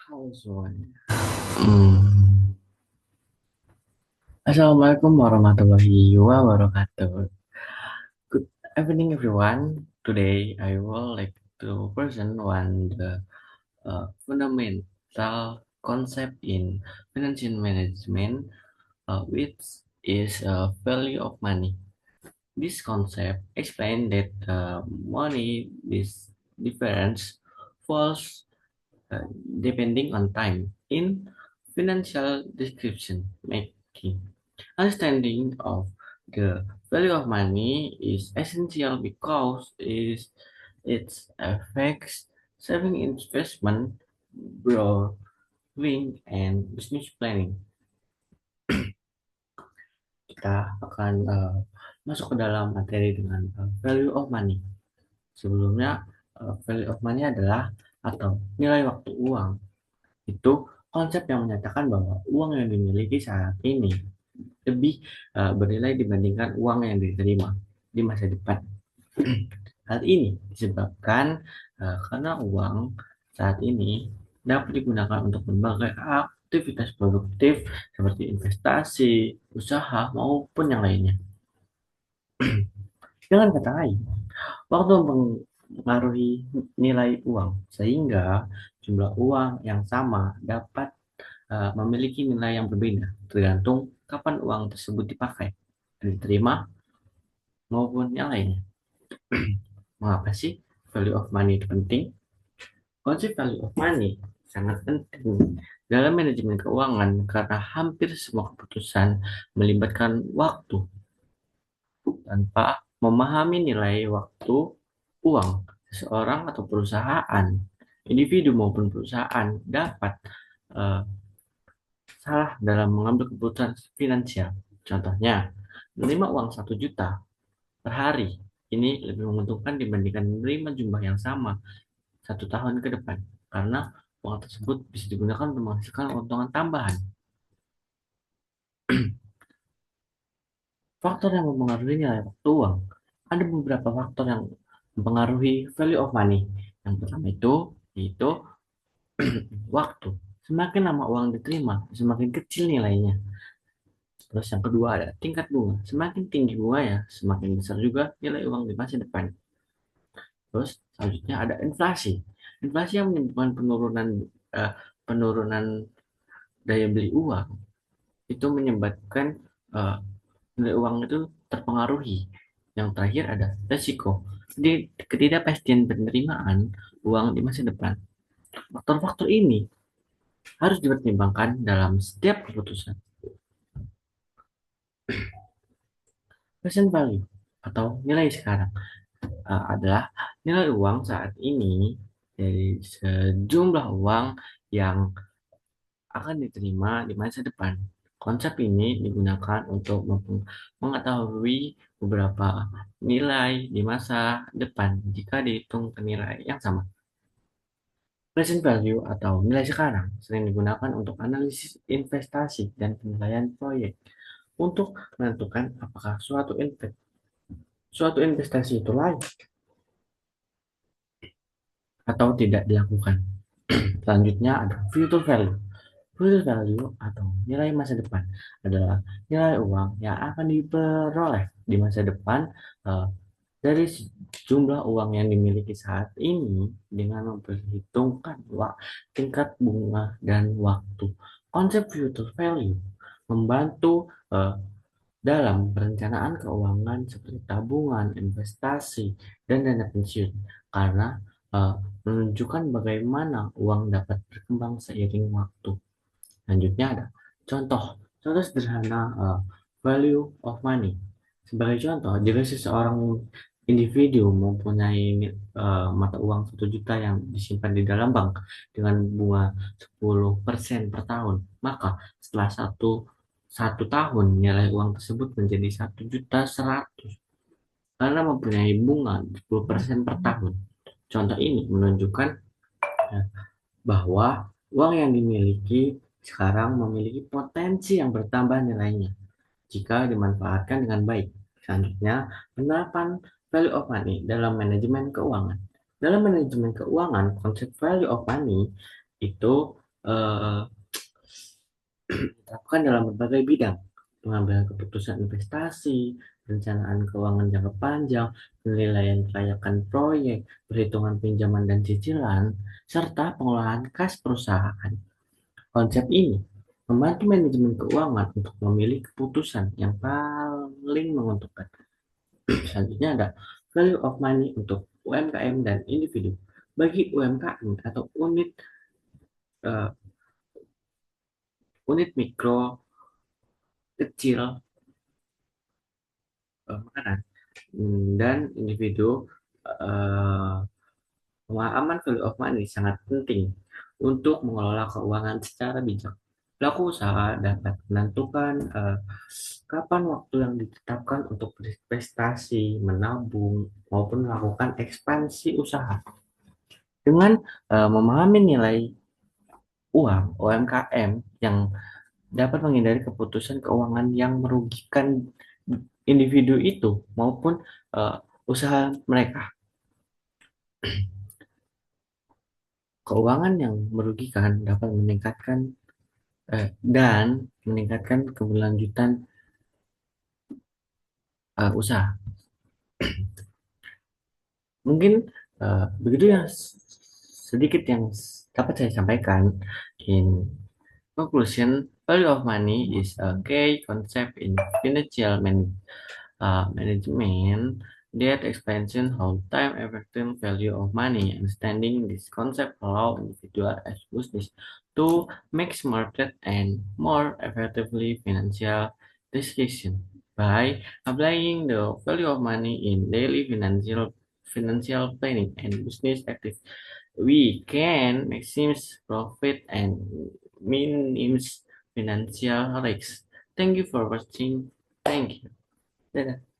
Halo semuanya. Hmm. Assalamualaikum warahmatullahi wabarakatuh. Good evening, everyone. Today, I will like to present one the fundamental concept in financial management, which is value of money. This concept explains that money is difference falls depending on time in financial description making. Understanding of the value of money is essential because it affects saving, investment, borrowing, and business planning. Kita akan masuk ke dalam materi dengan value of money. Sebelumnya, value of money adalah atau nilai waktu uang. Itu konsep yang menyatakan bahwa uang yang dimiliki saat ini lebih bernilai dibandingkan uang yang diterima di masa depan. Hal ini disebabkan karena uang saat ini dapat digunakan untuk berbagai aktivitas produktif seperti investasi, usaha, maupun yang lainnya. Dengan kata lain, waktu mempengaruhi nilai uang, sehingga jumlah uang yang sama dapat memiliki nilai yang berbeda, tergantung kapan uang tersebut dipakai, diterima, maupun yang lainnya. Mengapa sih value of money itu penting? Konsep value of money sangat penting dalam manajemen keuangan karena hampir semua keputusan melibatkan waktu. Tanpa memahami nilai waktu uang, seseorang atau perusahaan, individu maupun perusahaan dapat eh, salah dalam mengambil keputusan finansial. Contohnya, menerima uang 1 juta per hari ini lebih menguntungkan dibandingkan menerima jumlah yang sama 1 tahun ke depan, karena uang tersebut bisa digunakan untuk menghasilkan keuntungan tambahan. Faktor yang mempengaruhi nilai waktu uang. Ada beberapa faktor yang mempengaruhi value of money. Yang pertama itu yaitu waktu. Semakin lama uang diterima, semakin kecil nilainya. Terus yang kedua ada tingkat bunga. Semakin tinggi bunga ya, semakin besar juga nilai uang di masa depan. Terus selanjutnya ada inflasi. Inflasi yang menyebabkan eh, penurunan daya beli uang itu menyebabkan eh, nilai uang itu terpengaruhi. Yang terakhir ada resiko. Jadi ketidakpastian penerimaan uang di masa depan. Faktor-faktor ini harus dipertimbangkan dalam setiap keputusan. Present value atau nilai sekarang adalah nilai uang saat ini dari sejumlah uang yang akan diterima di masa depan. Konsep ini digunakan untuk mengetahui beberapa nilai di masa depan jika dihitung ke nilai yang sama. Present value atau nilai sekarang sering digunakan untuk analisis investasi dan penilaian proyek untuk menentukan apakah suatu investasi itu layak atau tidak dilakukan. Selanjutnya ada future value. Future value atau nilai masa depan adalah nilai uang yang akan diperoleh di masa depan eh, dari jumlah uang yang dimiliki saat ini dengan memperhitungkan tingkat bunga dan waktu. Konsep future value membantu dalam perencanaan keuangan seperti tabungan, investasi, dan dana pensiun karena eh, menunjukkan bagaimana uang dapat berkembang seiring waktu. Selanjutnya ada contoh, contoh sederhana value of money. Sebagai contoh, jika seseorang individu mempunyai mata uang 1 juta yang disimpan di dalam bank dengan bunga 10% per tahun, maka setelah satu tahun nilai uang tersebut menjadi 1.100.000 karena mempunyai bunga 10% per tahun. Contoh ini menunjukkan eh, bahwa uang yang dimiliki sekarang memiliki potensi yang bertambah nilainya jika dimanfaatkan dengan baik. Selanjutnya, penerapan value of money dalam manajemen keuangan. Dalam manajemen keuangan, konsep value of money itu eh, diterapkan dalam berbagai bidang, pengambilan keputusan investasi, perencanaan keuangan jangka panjang, penilaian kelayakan proyek, perhitungan pinjaman dan cicilan, serta pengelolaan kas perusahaan. Konsep ini membantu manajemen keuangan untuk memilih keputusan yang paling menguntungkan. Selanjutnya ada value of money untuk UMKM dan individu. Bagi UMKM atau eh, unit mikro kecil makanan dan individu, eh, pemahaman value of money sangat penting untuk mengelola keuangan secara bijak. Pelaku usaha dapat menentukan kapan waktu yang ditetapkan untuk berinvestasi, menabung, maupun melakukan ekspansi usaha. Dengan memahami nilai uang UMKM yang dapat menghindari keputusan keuangan yang merugikan individu itu maupun eh, usaha mereka. Keuangan yang merugikan dapat dan meningkatkan keberlanjutan usaha. Mungkin begitu ya sedikit yang dapat saya sampaikan. In conclusion, value of money is a key concept in financial management that expansion how time effective value of money. Understanding this concept allow individual as business to make smarter and more effectively financial decision. By applying the value of money in daily financial planning and business activity, we can maximize profit and minimize financial risks. Thank you for watching. Thank you. Dadah.